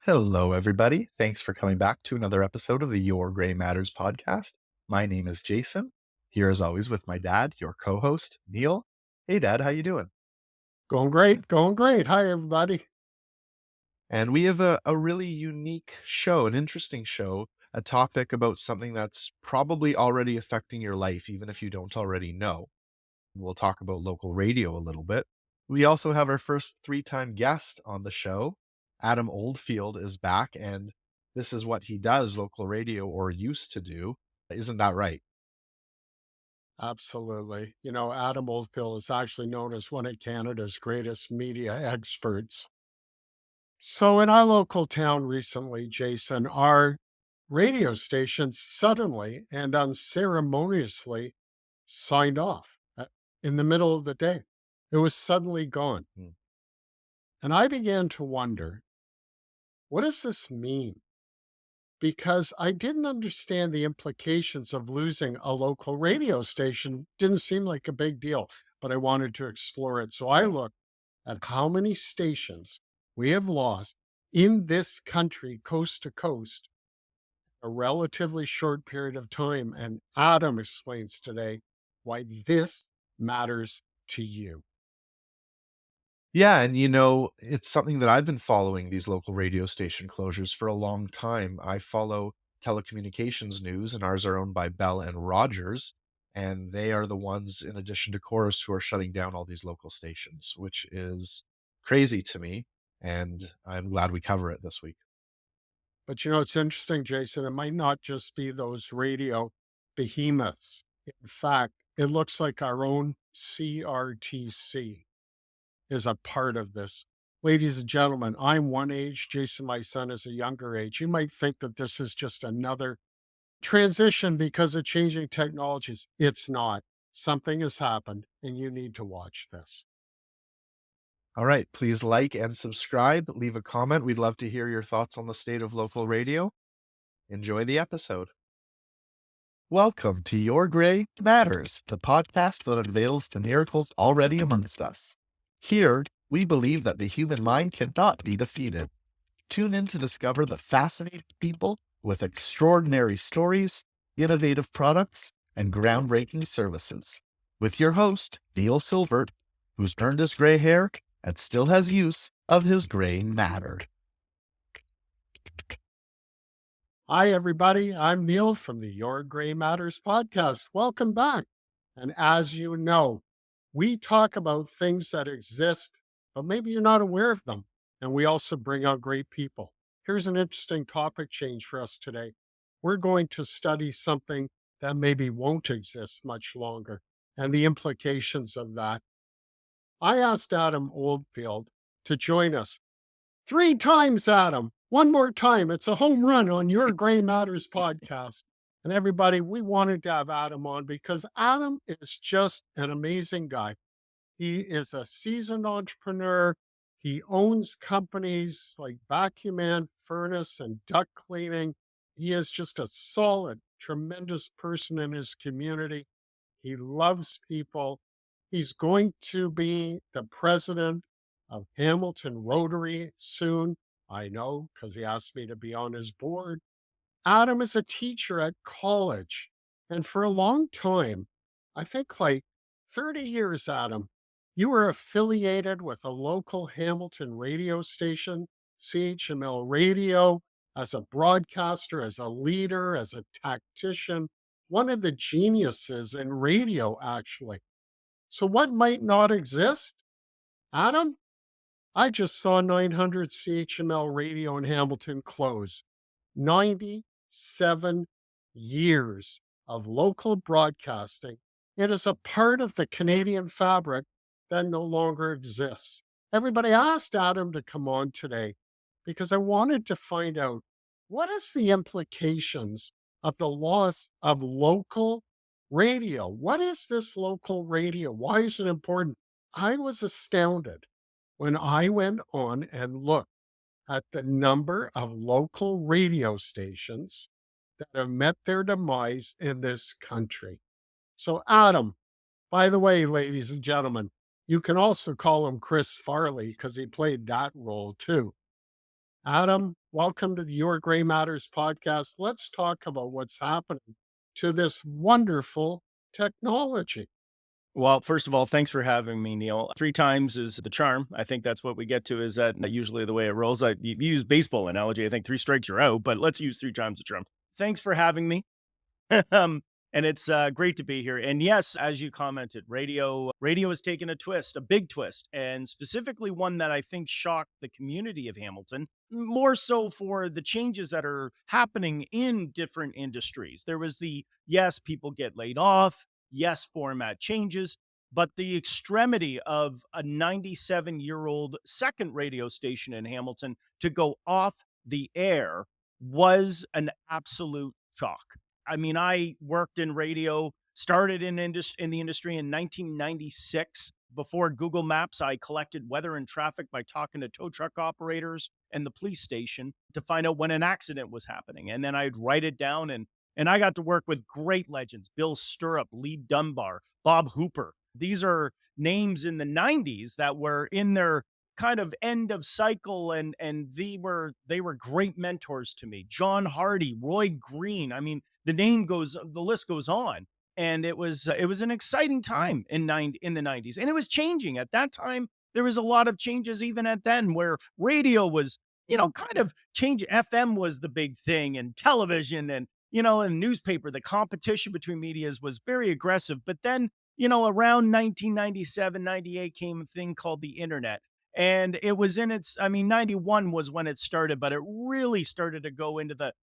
Hello, everybody. Thanks for coming back to another episode of the Your Gray Matters podcast. My name is Jason, here as always with my dad, your co-host, Neil. Hey, Dad, how you doing? Going great, going great. Hi, everybody. And we have a really unique show, an interesting show, a topic about something that's probably already affecting your life, even if you don't already know. We'll talk about local radio a little bit. We also have our first three-time guest on the show. Adam Oldfield is back, and this is what he does, local radio, or used to do. Isn't that right? Absolutely. Adam Oldfield is actually known as one of Canada's greatest media experts. So, in our local town recently, Jason, our radio station suddenly and unceremoniously signed off in the middle of the day. It was suddenly gone. Mm. And I began to wonder, what does this mean? Because I didn't understand the implications of losing a local radio station. Didn't seem like a big deal, but I wanted to explore it. So I looked at how many stations we have lost in this country, coast to coast, a relatively short period of time. And Adam explains today why this matters to you. Yeah, and it's something that I've been following these local radio station closures for a long time. I follow telecommunications news, and ours are owned by Bell and Rogers, and they are the ones, in addition to Chorus, who are shutting down all these local stations, which is crazy to me, and I'm glad we cover it this week. But it's interesting, Jason. It might not just be those radio behemoths. In fact, it looks like our own CRTC is a part of this. Ladies and gentlemen, I'm one age. Jason, my son, is a younger age. You might think that this is just another transition because of changing technologies. It's not. Something has happened, and you need to watch this. All right, please like and subscribe, leave a comment. We'd love to hear your thoughts on the state of local radio. Enjoy the episode. Welcome to Your Gray Matters, the podcast that unveils the miracles already amongst us. Here, we believe that the human mind cannot be defeated. Tune in to discover the fascinating people with extraordinary stories, innovative products, and groundbreaking services. With your host, Neil Silvert, who's earned his gray hair and still has use of his gray matter. Hi, everybody. I'm Neil from the Your Gray Matters podcast. Welcome back. And as you know, we talk about things that exist, but maybe you're not aware of them. And we also bring out great people. Here's an interesting topic change for us today. We're going to study something that maybe won't exist much longer and the implications of that. I asked Adam Oldfield to join us 3 times, Adam. One more time. It's a home run on Your Gray Matters podcast. And everybody, we wanted to have Adam on because Adam is just an amazing guy. He is a seasoned entrepreneur. He owns companies like Vacuum Man, Furnace, and Duct Cleaning. He is just a solid, tremendous person in his community. He loves people. He's going to be the president of Hamilton Rotary soon. I know because he asked me to be on his board. Adam is a teacher at college. And for a long time, I think like 30 years, Adam, you were affiliated with a local Hamilton radio station, CHML Radio, as a broadcaster, as a leader, as a tactician, one of the geniuses in radio, actually. So, what might not exist? Adam, I just saw 900 CHML radio in Hamilton close. 97 years of local broadcasting. It is a part of the Canadian fabric that no longer exists. Everybody asked Adam to come on today because I wanted to find out what is the implications of the loss of local radio? What is this local radio? Why is it important? I was astounded when I went on and looked at the number of local radio stations that have met their demise in this country. So, Adam, by the way, ladies and gentlemen, you can also call him Chris Farley because he played that role too. Adam, Welcome to the Your Gray Matters podcast. Let's talk about what's happening to this wonderful technology. Well, first of all, thanks for having me, Neil. Three times is the charm. I think that's what we get to. Is that usually the way it rolls? You use baseball analogy. I think three strikes you're out, but let's use three times the charm. Thanks for having me. um, and it's great to be here. And yes, as you commented, radio has taken a twist, a big twist, and specifically one that I think shocked the community of Hamilton, more so for the changes that are happening in different industries. There was the yes, people get laid off, yes, format changes. But the extremity of a 97-year-old second radio station in Hamilton to go off the air was an absolute shock. I mean, I worked in radio, started in the industry in 1996. Before Google Maps, I collected weather and traffic by talking to tow truck operators and the police station to find out when an accident was happening. And then I'd write it down and I got to work with great legends, Bill Stirrup, Lee Dunbar, Bob Hooper. These are names in the 90s that were in their kind of end of cycle and they were great mentors to me. John Hardy, Roy Green. I mean, the list goes on. And it was an exciting time in the 90s. And it was changing at that time. There was a lot of changes even at then where radio was, kind of changing. FM was the big thing and television and newspaper, the competition between medias was very aggressive. But then, around 1997, 98 came a thing called the internet. And it was I mean, 91 was when it started, but it really started to go into the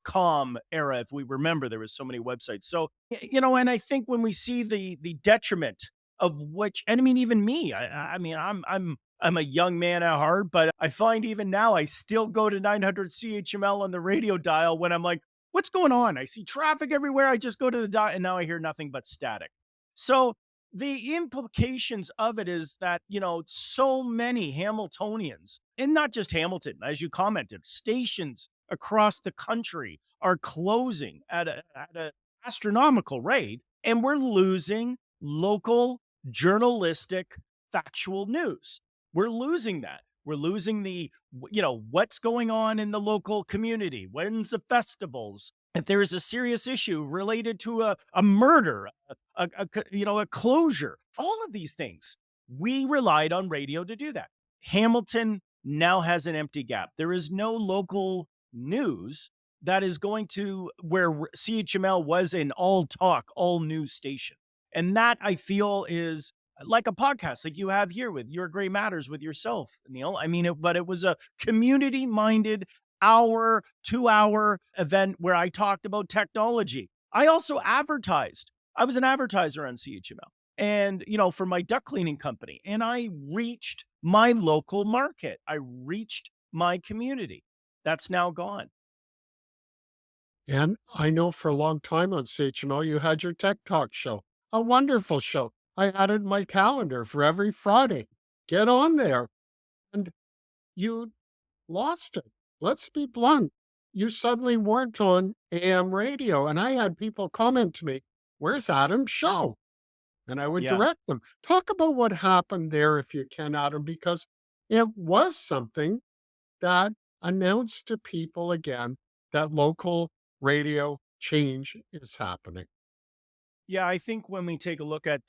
.com era. If we remember, there was so many websites. So, and I think when we see the detriment of which, and I mean, even me, I mean, I'm a young man at heart, but I find even now I still go to 900 CHML on the radio dial when I'm like, what's going on? I see traffic everywhere. I just go to the dot and now I hear nothing but static. So the implications of it is that, so many Hamiltonians, and not just Hamilton, as you commented, stations across the country are closing at a astronomical rate, and we're losing local journalistic factual news. We're losing that. We're losing what's going on in the local community. When's the festivals? If there is a serious issue related to a murder, a closure, all of these things, we relied on radio to do that. Hamilton now has an empty gap. There is no local news that is going to where CHML was an all talk, all news station. And that I feel is like a podcast like you have here with Your Gray Matters with yourself, Neil. I mean, but it was a community minded hour, 2 hour event where I talked about technology. I also advertised. I was an advertiser on CHML and, for my duct cleaning company. And I reached my local market. I reached my community. That's now gone. And I know for a long time on CHML, you had your Tech Talk show, a wonderful show. I had it in my calendar for every Friday. Get on there. And you lost it. Let's be blunt. You suddenly weren't on AM radio. And I had people comment to me, where's Adam's show? And I would Yeah. direct them. Talk about what happened there if you can, Adam, because it was something that announced to people again that local radio change is happening. Yeah, I think when we take a look at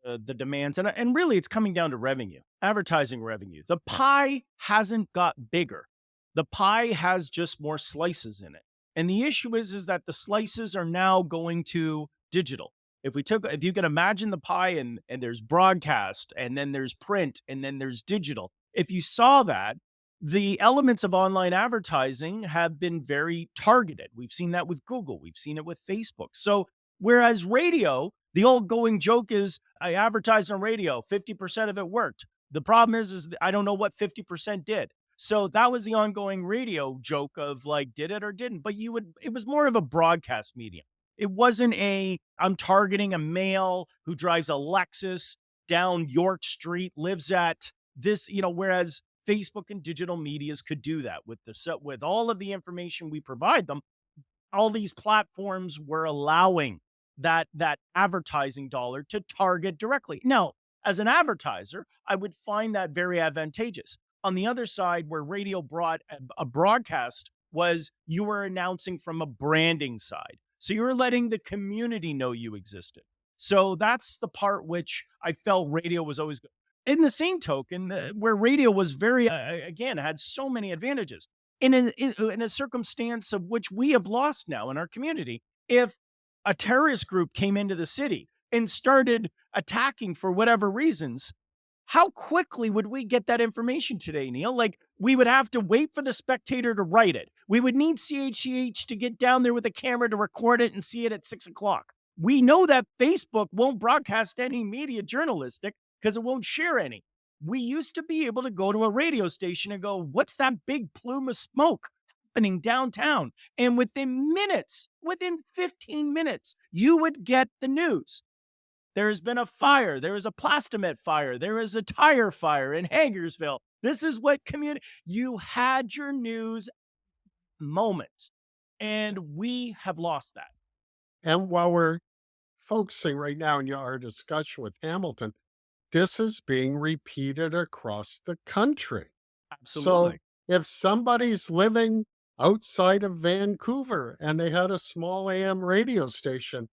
the demands and really it's coming down to revenue, advertising revenue. The pie hasn't got bigger. The pie has just more slices in it. And the issue is that the slices are now going to digital. If you can imagine the pie and there's broadcast and then there's print and then there's digital. If you saw that, the elements of online advertising have been very targeted. We've seen that with Google. We've seen it with Facebook. So whereas radio, the old going joke is I advertised on radio, 50% of it worked. The problem is I don't know what 50% did. So that was the ongoing radio joke of like, did it or didn't? But it was more of a broadcast medium. It wasn't I'm targeting a male who drives a Lexus down York Street, lives at this, whereas Facebook and digital medias could do that with all of the information we provide them. All these platforms were allowing that advertising dollar to target directly. Now, as an advertiser, I would find that very advantageous. on the other side, where radio brought a broadcast, was you were announcing from a branding side. So you were letting the community know you existed. So that's the part which I felt radio was always good. In the same token, where radio was very, again, had so many advantages in a circumstance of which we have lost now in our community. If a terrorist group came into the city and started attacking for whatever reasons, how quickly would we get that information today, Neil? Like, we would have to wait for the Spectator to write it. We would need CHCH to get down there with a camera to record it and see it at 6 o'clock. We know that Facebook won't broadcast any media journalistic because it won't share any. We used to be able to go to a radio station and go, what's that big plume of smoke happening downtown? And within minutes, within 15 minutes, you would get the news. There has been a fire. There is a Plastomet fire. There is a tire fire in Hagersville. This is what community, you had your news moment, and we have lost that. And while we're focusing right now in our discussion with Hamilton, this is being repeated across the country. So Absolutely. if somebody's living outside of Vancouver and they had a small AM radio station,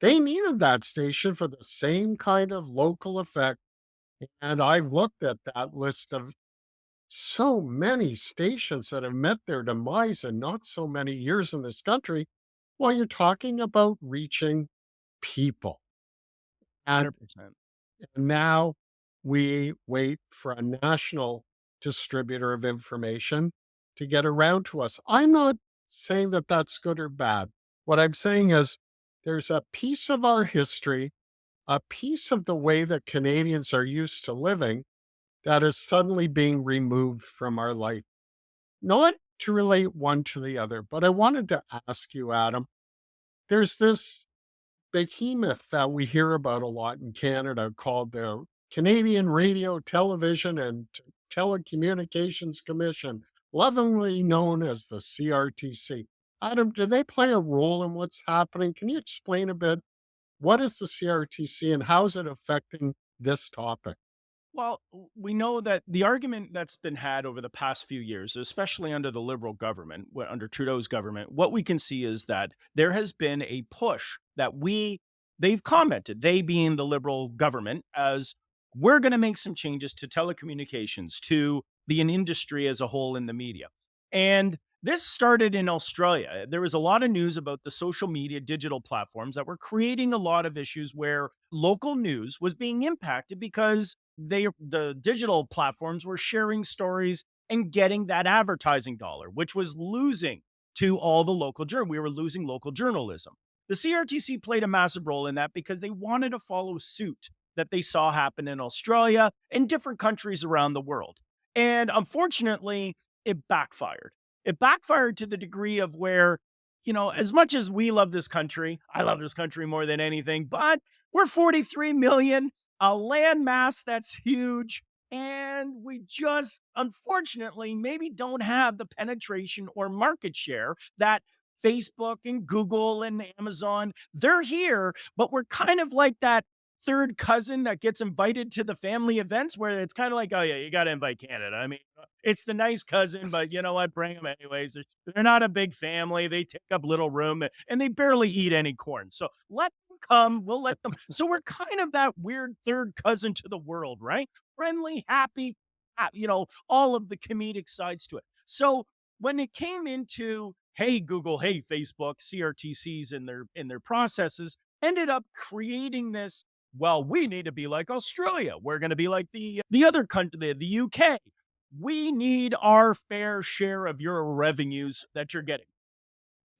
they needed that station for the same kind of local effect. And I've looked at that list of so many stations that have met their demise in not so many years in this country. Well, you're talking about reaching people. And 100%. now we wait for a national distributor of information to get around to us. I'm not saying that that's good or bad. What I'm saying is there's a piece of our history, a piece of the way that Canadians are used to living that is suddenly being removed from our life. Not to relate one to the other, but I wanted to ask you, Adam, there's this behemoth that we hear about a lot in Canada called the Canadian Radio, Television, and Telecommunications Commission, lovingly known as the CRTC. Adam, do they play a role in what's happening? Can you explain a bit? What is the CRTC and how is it affecting this topic? Well, we know that the argument that's been had over the past few years, especially under the Liberal government, under Trudeau's government, what we can see is that there has been a push that they've commented, they being the Liberal government, as we're going to make some changes to telecommunications, to the industry as a whole in the media. And this started in Australia. There was a lot of news about the social media digital platforms that were creating a lot of issues where local news was being impacted because the digital platforms were sharing stories and getting that advertising dollar, which was losing to all the local we were losing local journalism. The CRTC played a massive role in that because they wanted to follow suit that they saw happen in Australia and different countries around the world. And unfortunately, it backfired. It backfired to the degree of where, as much as we love this country, I love this country more than anything, but we're 43 million, a landmass that's huge. And we just, unfortunately, maybe don't have the penetration or market share that Facebook and Google and Amazon, they're here, but we're kind of like that third cousin that gets invited to the family events where it's kind of like, oh yeah, you got to invite Canada. I mean, it's the nice cousin, but you know what? Bring them anyways. They're not a big family. They take up little room and they barely eat any corn. So let them come. We'll let them. So we're kind of that weird third cousin to the world, right? Friendly, happy, all of the comedic sides to it. So when it came into, hey, Google, hey, Facebook, CRTCs in their processes ended up creating this. Well, we need to be like Australia. We're going to be like the other country, the UK. We need our fair share of your revenues that you're getting.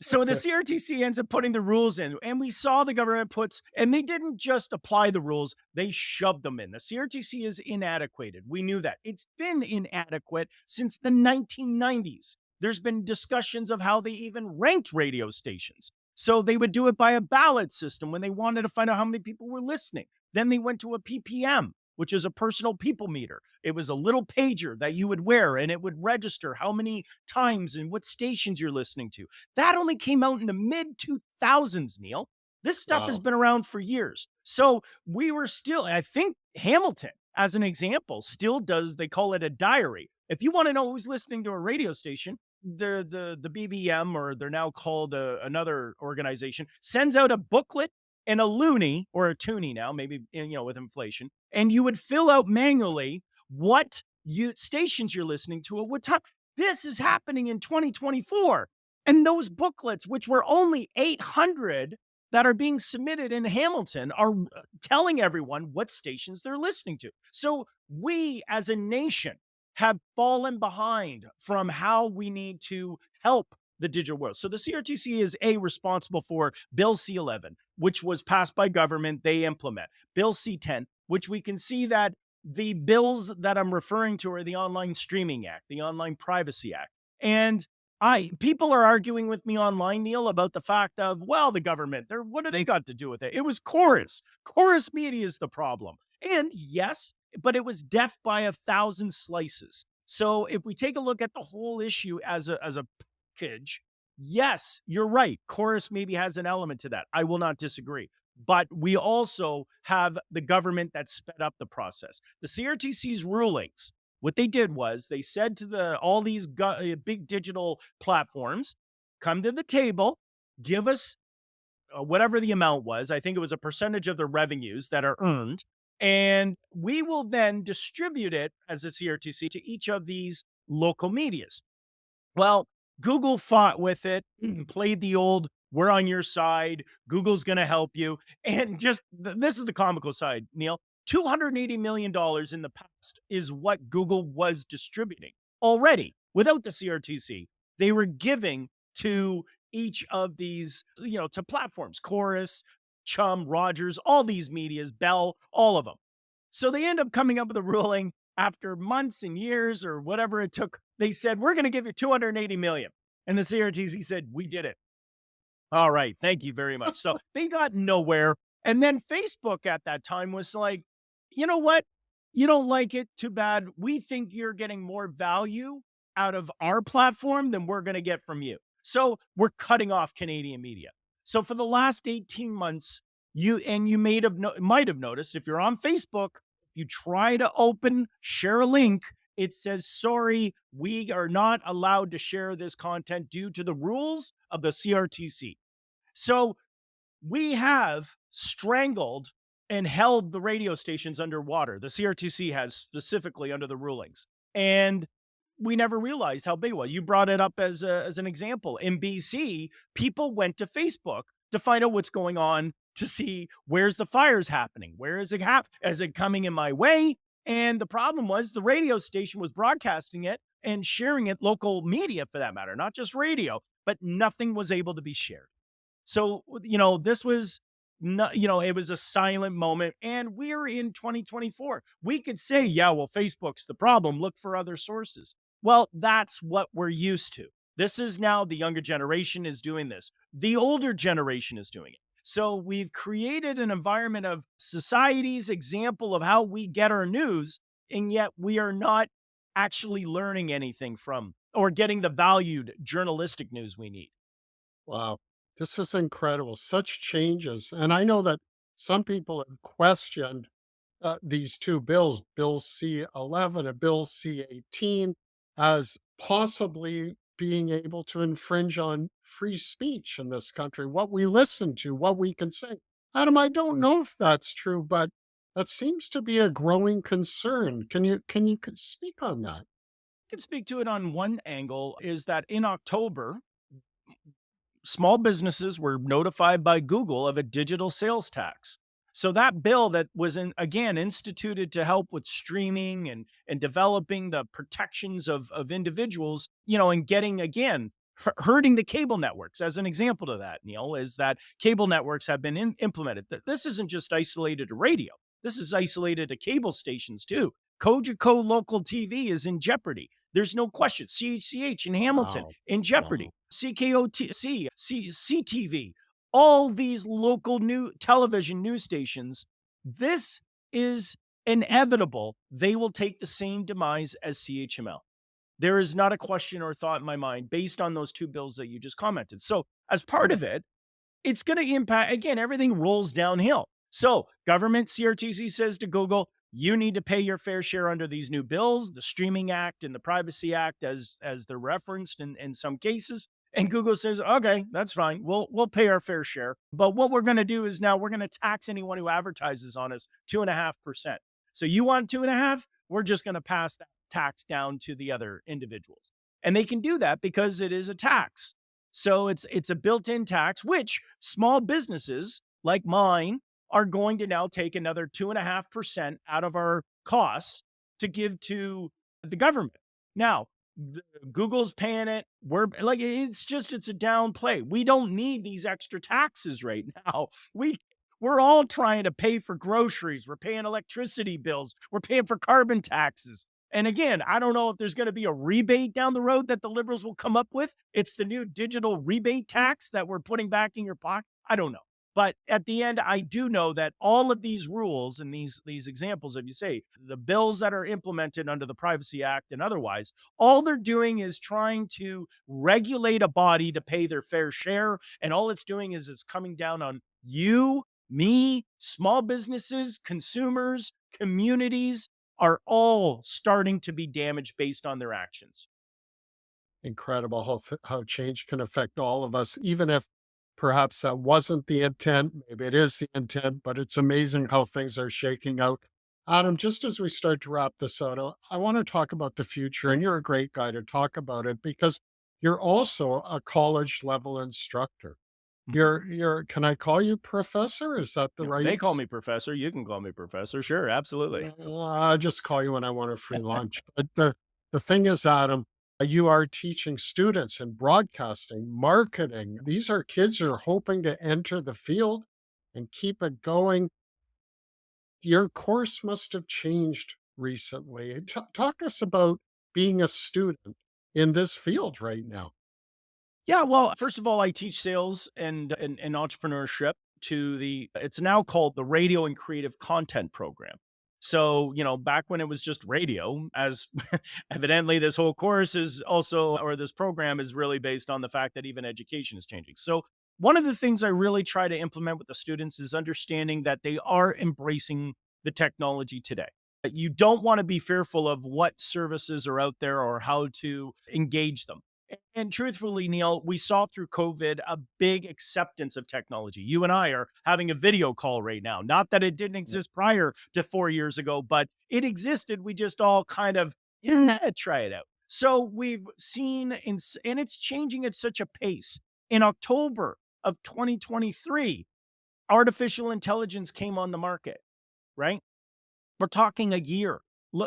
So the CRTC ends up putting the rules in, and we saw the government and they didn't just apply the rules, they shoved them in. The CRTC is inadequate. We knew that. It's been inadequate since the 1990s. There's been discussions of how they even ranked radio stations. So they would do it by a ballot system when they wanted to find out how many people were listening. Then they went to a PPM, which is a personal people meter. It was a little pager that you would wear and it would register how many times and what stations you're listening to. That only came out in the mid 2000s, Neil. This stuff has been around for years. So we were still, I think Hamilton, as an example, still does, they call it a diary. If you want to know who's listening to a radio station, the BBM, or they're now called another organization, sends out a booklet and a loony, or a toonie now, maybe, with inflation, and you would fill out manually what stations you're listening to at what time. This is happening in 2024. And those booklets, which were only 800 that are being submitted in Hamilton, are telling everyone what stations they're listening to. So we as a nation have fallen behind from how we need to help the digital world. So the CRTC is responsible for Bill C-11, which was passed by government, they implement. Bill C-10, which we can see that the bills that I'm referring to are the Online Streaming Act, the Online Privacy Act. And people are arguing with me online, Neil, about the fact of, well, the government, what do they got to do with it? It was Chorus. Chorus Media is the problem. And yes, but it was death by 1,000 slices. So if we take a look at the whole issue as a package, yes, you're right. Chorus maybe has an element to that. I will not disagree. But we also have the government that sped up the process. The CRTC's rulings, what they did was they said to all these big digital platforms, come to the table, give us whatever the amount was. I think it was a percentage of the revenues that are earned. And we will then distribute it as a CRTC to each of these local medias. Well, Google fought with it, played the old, we're on your side, Google's going to help you. And this is the comical side, Neil. $280 million in the past is what Google was distributing already without the CRTC. They were giving to each of these, to platforms, Chorus, Chum, Rogers, all these medias, Bell, all of them. So they end up coming up with a ruling after months and years or whatever it took. They said, we're going to give you $280 million. And the CRTC said, we did it. All right. Thank you very much. So they got nowhere. And then Facebook at that time was like, you know what? You don't like it? Too bad. We think you're getting more value out of our platform than we're going to get from you. So we're cutting off Canadian media. So for the last 18 months, you might have noticed, if you're on Facebook, you try to share a link, it says, sorry, we are not allowed to share this content due to the rules of the CRTC. So we have strangled and held the radio stations underwater. The CRTC has, specifically under the rulings. And we never realized how big it was. You brought it up as an example. In BC, people went to Facebook to find out what's going on, to see where's the fires happening. Where is it Is it coming in my way? And the problem was the radio station was broadcasting it and sharing it, local media for that matter, not just radio, but nothing was able to be shared. So, this was not, it was a silent moment, and we're in 2024. We could say, yeah, well, Facebook's the problem. Look for other sources. Well, that's what we're used to. This is now the younger generation is doing this. The older generation is doing it. So we've created an environment of society's example of how we get our news, and yet we are not actually learning anything from or getting the valued journalistic news we need. Wow. This is incredible. Such changes. And I know that some people have questioned these two bills, Bill C-11 and Bill C-18, as possibly being able to infringe on free speech in this country, what we listen to, what we can say. Adam, I don't know if that's true, but that seems to be a growing concern. Can you speak on that? I can speak to it on one angle, is that in October, small businesses were notified by Google of a digital sales tax. So that bill that was instituted to help with streaming and developing the protections of individuals, and getting, hurting the cable networks. As an example to that, Neil, is that cable networks have been implemented. This isn't just isolated to radio. This is isolated to cable stations too. Cogeco local TV is in jeopardy. There's no question. CHCH in Hamilton Wow. in jeopardy. Wow. CKOTC, CTV, all these local television news stations. This is inevitable. They will take the same demise as CHML. There is not a question or thought in my mind based on those two bills that you just commented. So as part of it, it's going to impact, everything rolls downhill. So government CRTC says to Google, you need to pay your fair share under these new bills, the Streaming Act and the Privacy Act, as they're referenced in some cases. And Google says, okay, that's fine. We'll pay our fair share. But what we're going to do is now we're going to tax anyone who advertises on us 2.5%. So you want 2.5? We're just going to pass that tax down to the other individuals. And they can do that because it is a tax. So it's a built-in tax, which small businesses like mine are going to now take another 2.5% out of our costs to give to the government. Now, Google's paying it. We're like, it's a downplay. We don't need these extra taxes right now. We're all trying to pay for groceries. We're paying electricity bills. We're paying for carbon taxes. And again, I don't know if there's going to be a rebate down the road that the liberals will come up with. It's the new digital rebate tax that we're putting back in your pocket. I don't know. But at the end, I do know that all of these rules and these examples, if you say the bills that are implemented under the Privacy Act and otherwise, all they're doing is trying to regulate a body to pay their fair share. And all it's doing is it's coming down on you, me, small businesses, consumers, communities are all starting to be damaged based on their actions. Incredible how change can affect all of us, even if perhaps that wasn't the intent. Maybe it is the intent, but it's amazing how things are shaking out. Adam, just as we start to wrap this out, I want to talk about the future, and you're a great guy to talk about it because you're also a college level instructor. Can I call you professor? Is that the right? They call me professor. You can call me professor. Sure, absolutely. Well, I just call you when I want a free lunch. But the thing is, Adam, you are teaching students in broadcasting, marketing. These are kids who are hoping to enter the field and keep it going. Your course must have changed recently. Talk to us about being a student in this field right now. Yeah, well, first of all, I teach sales and entrepreneurship it's now called the Radio and Creative Content Program. So, back when it was just radio, as evidently this whole course is also, or this program is really based on the fact that even education is changing. So, one of the things I really try to implement with the students is understanding that they are embracing the technology today. You don't want to be fearful of what services are out there or how to engage them. And truthfully, Neil, we saw through COVID a big acceptance of technology. You and I are having a video call right now. Not that it didn't exist prior to 4 years ago, but it existed. We just all kind of try it out. So we've seen, and it's changing at such a pace. In October of 2023, artificial intelligence came on the market, right? We're talking a year,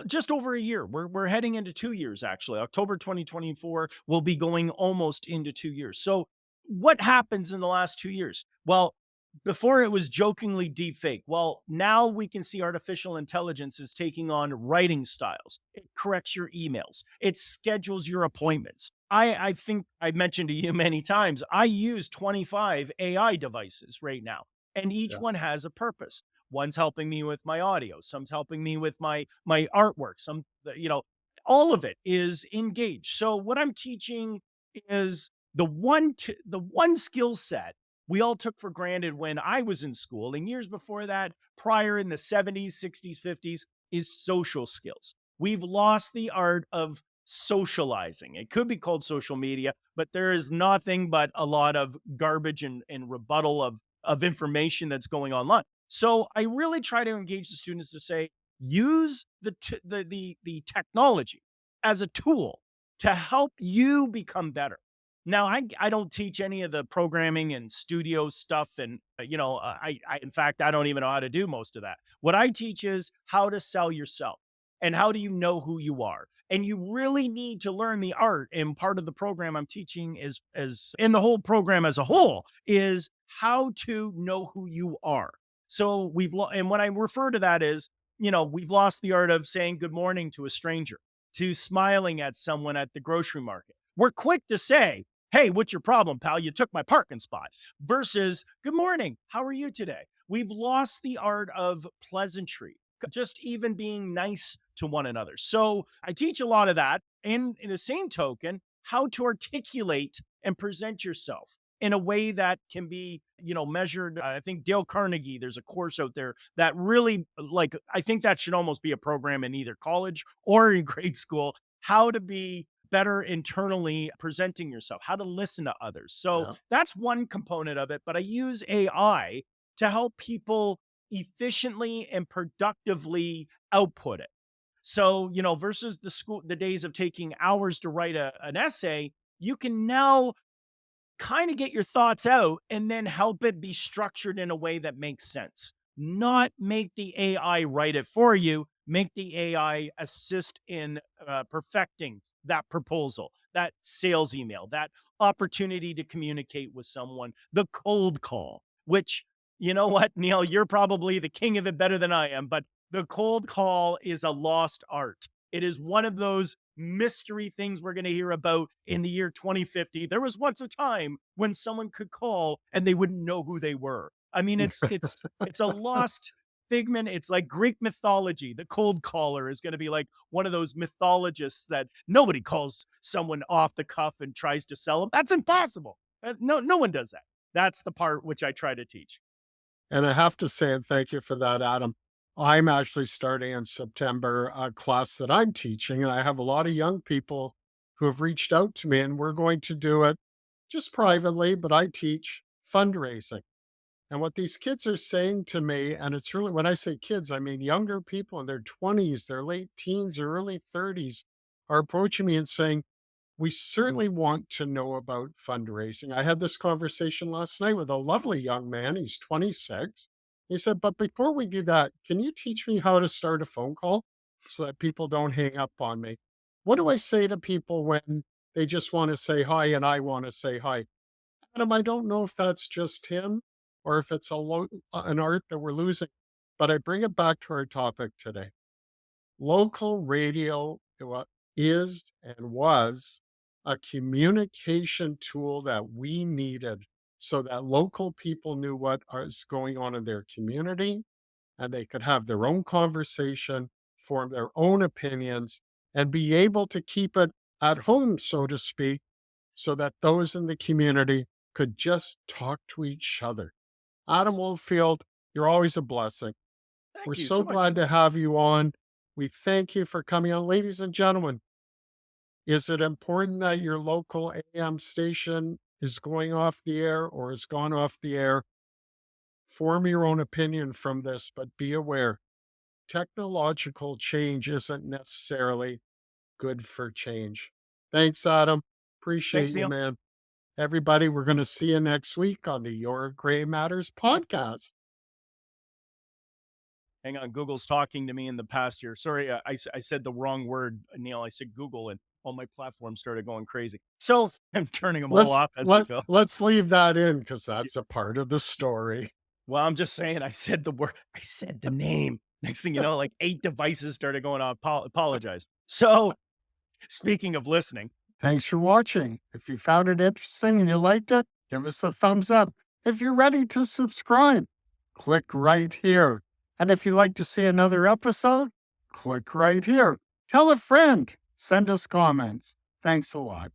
just over a year. We're heading into 2 years, actually. October 2024 will be going almost into 2 years. So what happens in the last 2 years? Well, before it was jokingly deep fake. Well, now we can see artificial intelligence is taking on writing styles. It corrects your emails. It schedules your appointments. I think I mentioned to you many times, I use 25 AI devices right now, and each Yeah. one has a purpose. One's helping me with my audio. Some's helping me with my artwork. All of it is engaged. So what I'm teaching is the one skill set we all took for granted when I was in school and years before that, prior in the 70s, 60s, 50s, is social skills. We've lost the art of socializing. It could be called social media, but there is nothing but a lot of garbage and rebuttal of information that's going online. So I really try to engage the students to say, use the technology as a tool to help you become better. Now, I don't teach any of the programming and studio stuff, and I in fact I don't even know how to do most of that. What I teach is how to sell yourself and how do you know who you are. And you really need to learn the art. And part of the program I'm teaching is as in the whole program as a whole is how to know who you are. So and when I refer to that is, we've lost the art of saying good morning to a stranger, to smiling at someone at the grocery market. We're quick to say, hey, what's your problem, pal? You took my parking spot versus good morning. How are you today? We've lost the art of pleasantry, just even being nice to one another. So I teach a lot of that. And in the same token, how to articulate and present yourself. in a way that can be, measured. I think Dale Carnegie, there's a course out there that really, like, I think that should almost be a program in either college or in grade school, how to be better internally presenting yourself, how to listen to others. So Yeah. that's one component of it. But I use AI to help people efficiently and productively output it. So, versus the days of taking hours to write an essay, you can now kind of get your thoughts out and then help it be structured in a way that makes sense. Not make the AI write it for you, make the AI assist in perfecting that proposal, that sales email, that opportunity to communicate with someone, the cold call, which, you know what, Neil, you're probably the king of it better than I am, but the cold call is a lost art. It is one of those mystery things we're going to hear about in the year 2050. There was once a time when someone could call and they wouldn't know who they were. I mean, it's a lost figment. It's like Greek mythology. The cold caller is going to be like one of those mythologists that nobody calls someone off the cuff and tries to sell them. That's impossible. No one does that. That's the part which I try to teach. And I have to say, and thank you for that, Adam. I'm actually starting in September a class that I'm teaching, and I have a lot of young people who have reached out to me, and we're going to do it just privately, but I teach fundraising. And what these kids are saying to me, and it's really, when I say kids, I mean younger people in their 20s, their late teens, or early 30s, are approaching me and saying, we certainly want to know about fundraising. I had this conversation last night with a lovely young man. He's 26. He said, but before we do that, can you teach me how to start a phone call so that people don't hang up on me? What do I say to people when they just want to say hi and I want to say hi? Adam, I don't know if that's just him or if it's an art that we're losing, but I bring it back to our topic today. Local radio is and was a communication tool that we needed so that local people knew what is going on in their community and they could have their own conversation, form their own opinions, and be able to keep it at home, so to speak, so that those in the community could just talk to each other. Adam Oldfield, you're always a blessing. We're Thank you so so much. glad to have you on. We thank you for coming on. Ladies and gentlemen, is it important that your local AM station is going off the air or has gone off the air? Form your own opinion from this, but be aware technological change isn't necessarily good for change. Thanks, Adam. Appreciate Thanks, you, Neil. man. Everybody, we're going to see you next week on the Your Gray Matters podcast. Hang on, Google's talking to me in the past year. Sorry, I said the wrong word, Neil. I said Google, and all my platforms started going crazy. So I'm turning them all Let's off as I let go. let's leave that in because that's a part of the story. Well, I'm just saying, I said the word, I said the name. Next thing you know, like 8 devices started going off. Apologize. So speaking of listening, Thanks for watching. If you found it interesting and you liked it, give us a thumbs up. If you're ready to subscribe, click right here. And if you'd like to see another episode, click right here. Tell a friend. Send us comments. Thanks a lot.